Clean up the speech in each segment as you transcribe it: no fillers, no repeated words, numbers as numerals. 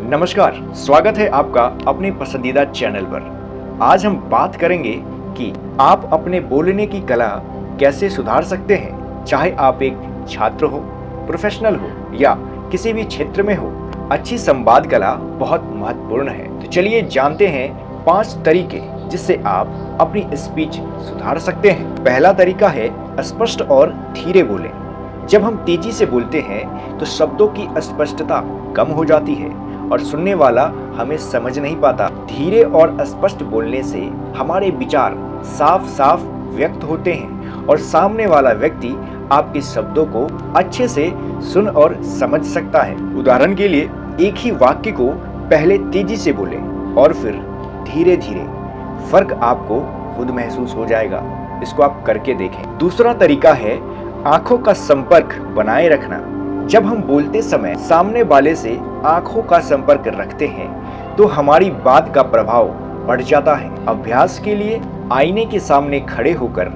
नमस्कार, स्वागत है आपका अपने पसंदीदा चैनल पर। आज हम बात करेंगे कि आप अपने बोलने की कला कैसे सुधार सकते हैं। चाहे आप एक छात्र हो, प्रोफेशनल हो या किसी भी क्षेत्र में हो, अच्छी संवाद कला बहुत महत्वपूर्ण है। तो चलिए जानते हैं 5 तरीके जिससे आप अपनी स्पीच सुधार सकते हैं। पहला तरीका है स्पष्ट और धीरे बोलें। जब हम तेजी से बोलते हैं तो शब्दों की स्पष्टता कम हो जाती है और सुनने वाला हमें समझ नहीं पाता। धीरे और स्पष्ट बोलने से हमारे विचार साफ साफ व्यक्त होते हैं और सामने वाला व्यक्ति आपके शब्दों को अच्छे से सुन और समझ सकता है। उदाहरण के लिए, एक ही वाक्य को पहले तेजी से बोलें और फिर धीरे धीरे। फर्क आपको खुद महसूस हो जाएगा। इसको आप करके देखें। दूसरा तरीका है आंखों का संपर्क बनाए रखना। जब हम बोलते समय सामने वाले से आंखों का संपर्क रखते हैं तो हमारी बात का प्रभाव बढ़ जाता है। अभ्यास के लिए आईने के सामने खड़े होकर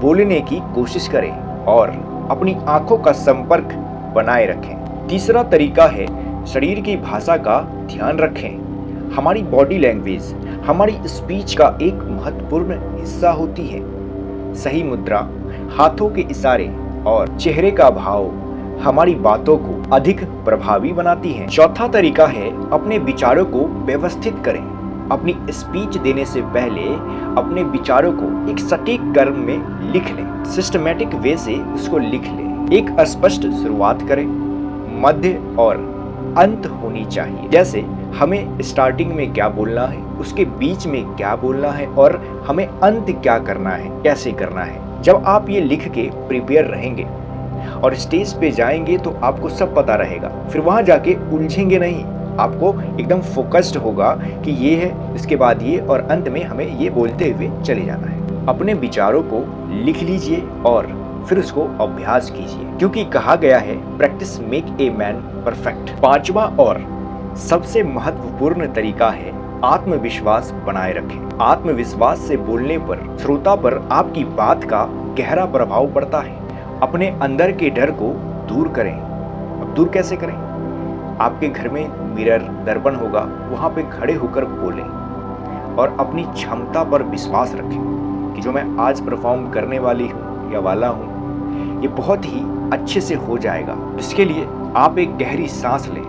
बोलने की कोशिश करें और अपनी आंखों का संपर्क बनाए रखें। तीसरा तरीका है शरीर की भाषा का ध्यान रखें। हमारी बॉडी लैंग्वेज हमारी स्पीच का एक महत्वपूर्ण हिस्सा होती है। सही मुद्रा, हाथों के इशारे और चेहरे का भाव हमारी बातों को अधिक प्रभावी बनाती हैं। चौथा तरीका है अपने विचारों को व्यवस्थित करें। अपनी स्पीच देने से पहले अपने विचारों को एक सटीक क्रम में लिख लें। सिस्टमैटिक वे से उसको लिख लें। एक स्पष्ट शुरुआत करें, मध्य और अंत होनी चाहिए। जैसे हमें स्टार्टिंग में क्या बोलना है, उसके बीच में क्या बोलना है और हमें अंत क्या करना है, कैसे करना है। जब आप ये लिख के प्रिपेयर रहेंगे और स्टेज पे जाएंगे तो आपको सब पता रहेगा। फिर वहां जाके उलझेंगे नहीं। आपको एकदम फोकस्ड होगा कि ये है, इसके बाद ये और अंत में हमें ये बोलते हुए चले जाना है। अपने विचारों को लिख लीजिए और फिर उसको अभ्यास कीजिए, क्योंकि कहा गया है practice make a man perfect. पांचवा और सबसे महत्वपूर्ण तरीका है आत्मविश्वास बनाए रखें। आत्मविश्वास से बोलने पर श्रोता पर आपकी बात का गहरा प्रभाव पड़ता है। अपने अंदर के डर को दूर करें। अब दूर कैसे करें? आपके घर में मिरर, दर्पण होगा, वहां पे खड़े होकर बोलें और अपनी क्षमता पर विश्वास रखें कि जो मैं आज परफॉर्म करने वाली हूँ या वाला हूँ, ये बहुत ही अच्छे से हो जाएगा। इसके लिए आप एक गहरी सांस लें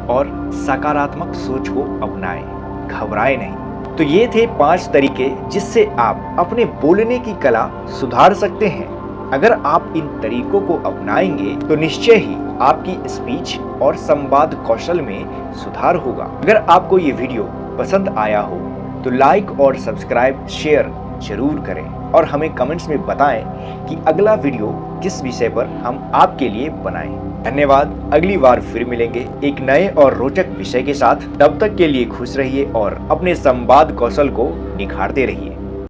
और सकारात्मक सोच को अपनाएं। घबराए नहीं। तो ये थे 5 तरीके जिससे आप अपने बोलने की कला सुधार सकते हैं। अगर आप इन तरीकों को अपनाएंगे तो निश्चय ही आपकी स्पीच और संवाद कौशल में सुधार होगा। अगर आपको ये वीडियो पसंद आया हो तो लाइक और सब्सक्राइब, शेयर जरूर करें और हमें कमेंट्स में बताएं कि अगला वीडियो किस विषय पर हम आपके लिए बनाएं। धन्यवाद। अगली बार फिर मिलेंगे एक नए और रोचक विषय के साथ। तब तक के लिए खुश रहिए और अपने संवाद कौशल को निखारते रहिए।